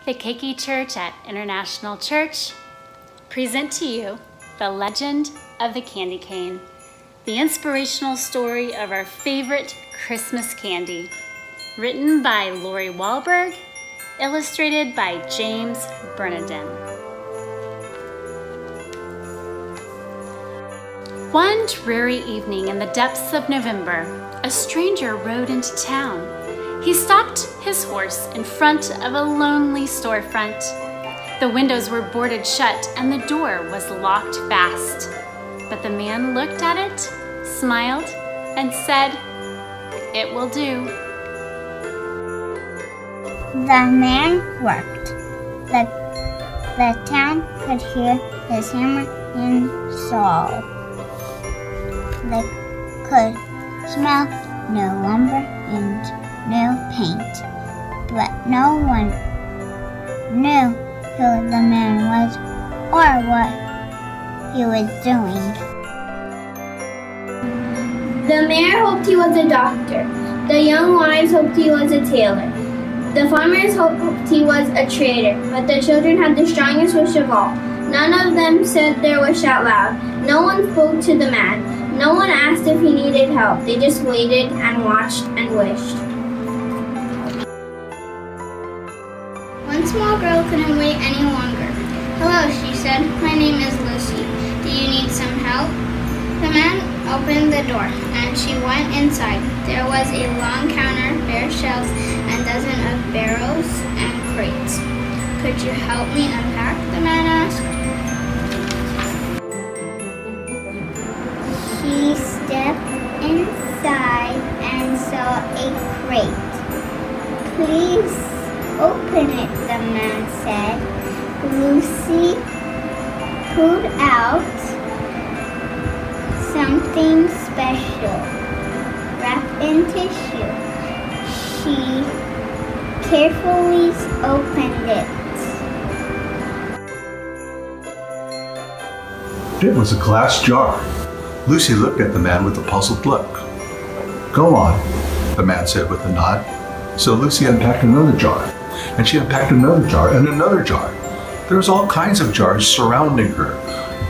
The Keiki Church at International Church present to you the legend of the candy cane, the inspirational story of our favorite Christmas candy, written by Lori Wahlberg, illustrated by James Bernardin. One dreary evening in the depths of November, a stranger rode into town. He stopped his horse in front of a lonely storefront. The windows were boarded shut and the door was locked fast. But the man looked at it, smiled, and said, "It will do." The man worked. The town could hear his hammer and saw. They could smell no lumber and no paint, but no one knew who the man was or what he was doing. The mayor hoped he was a doctor. The young wives hoped he was a tailor. The farmers hoped he was a trader, but the children had the strongest wish of all. None of them said their wish out loud. No one spoke to the man. No one asked if he needed help. They just waited and watched and wished. One small girl couldn't wait any longer. "Hello," she said. "My name is Lucy. Do you need some help?" The man opened the door, and she went inside. There was a long counter, bare shelves, and dozens of barrels and crates. "Could you help me unpack?" the man asked. She stepped inside and saw a crate. "Please open it," the man said. Lucy pulled out something special, wrapped in tissue. She carefully opened it. It was a glass jar. Lucy looked at the man with a puzzled look. "Go on," the man said with a nod. So Lucy unpacked another jar, and she unpacked another jar and another jar. There was all kinds of jars surrounding her.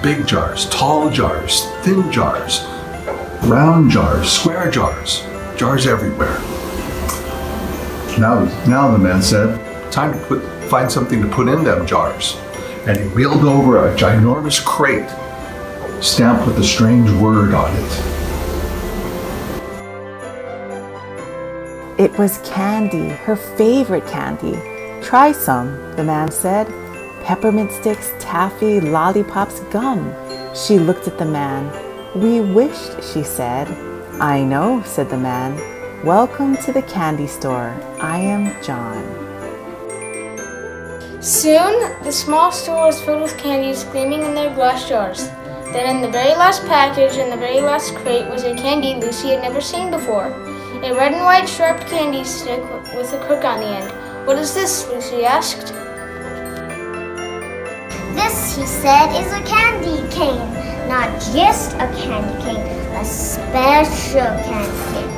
Big jars, tall jars, thin jars, round jars, square jars, jars everywhere. Now the man said, "Time to find something to put in them jars." And he wheeled over a ginormous crate, stamped with a strange word on it. It was candy, her favorite candy. "Try some," the man said. "Peppermint sticks, taffy, lollipops, gum." She looked at the man. "We wished," she said. "I know," said the man. "Welcome to the candy store. I am John." Soon, the small store was filled with candies gleaming in their glass jars. Then in the very last package, in the very last crate, was a candy Lucy had never seen before. A red and white striped candy stick with a crook on the end. "What is this?" Lucy asked. "This," he said, "is a candy cane. Not just a candy cane, a special candy cane."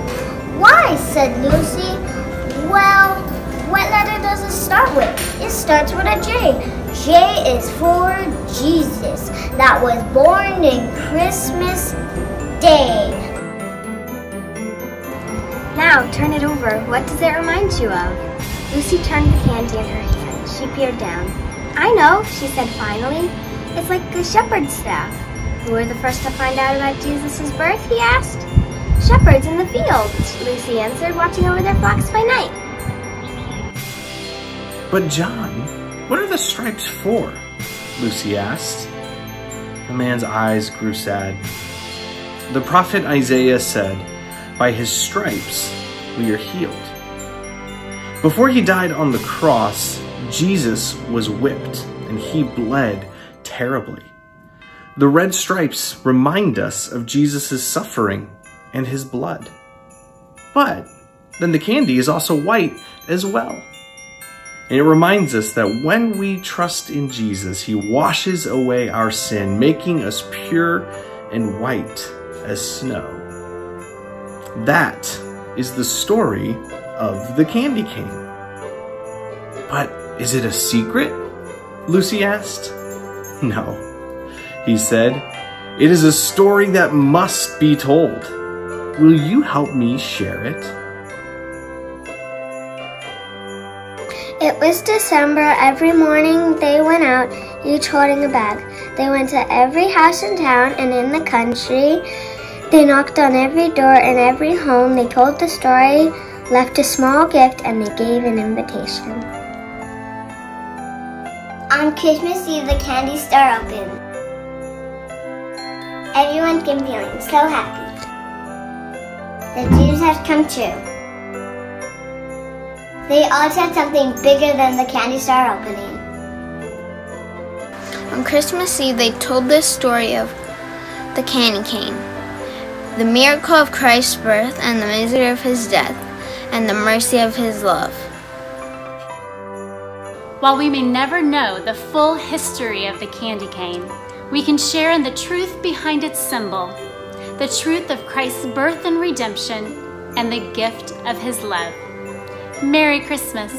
"Why?" said Lucy. "Well, what letter does it start with?" "It starts with a J. J is for Jesus, that was born in Christmas Day." "Now, turn it over. What does it remind you of?" Lucy turned the candy in her hand. She peered down. "I know," she said finally. "It's like a shepherd's staff." "Who were the first to find out about Jesus' birth?" he asked. "Shepherds in the fields," Lucy answered, "watching over their flocks by night." "But John, what are the stripes for?" Lucy asked. The man's eyes grew sad. "The prophet Isaiah said, 'By his stripes we are healed.' Before he died on the cross, Jesus was whipped and he bled terribly. The red stripes remind us of Jesus' suffering and his blood. But then the candy is also white as well. And it reminds us that when we trust in Jesus, he washes away our sin, making us pure and white as snow. That is the story of the candy cane. But Is it a secret? Lucy asked. No, he said. It is a story that must be told. Will you help me share it? It was December. Every morning they went out, each holding a bag. They went to every house in town and in the country. They knocked on every door and every home. They told the story, left a small gift, and they gave an invitation. On Christmas Eve, the candy store opened. Everyone came feeling so happy. The dreams had come true. They all had something bigger than the candy store opening. On Christmas Eve, they told the story of the candy cane, the miracle of Christ's birth and the misery of his death, and the mercy of his love. While we may never know the full history of the candy cane, we can share in the truth behind its symbol, the truth of Christ's birth and redemption, and the gift of his love. Merry Christmas!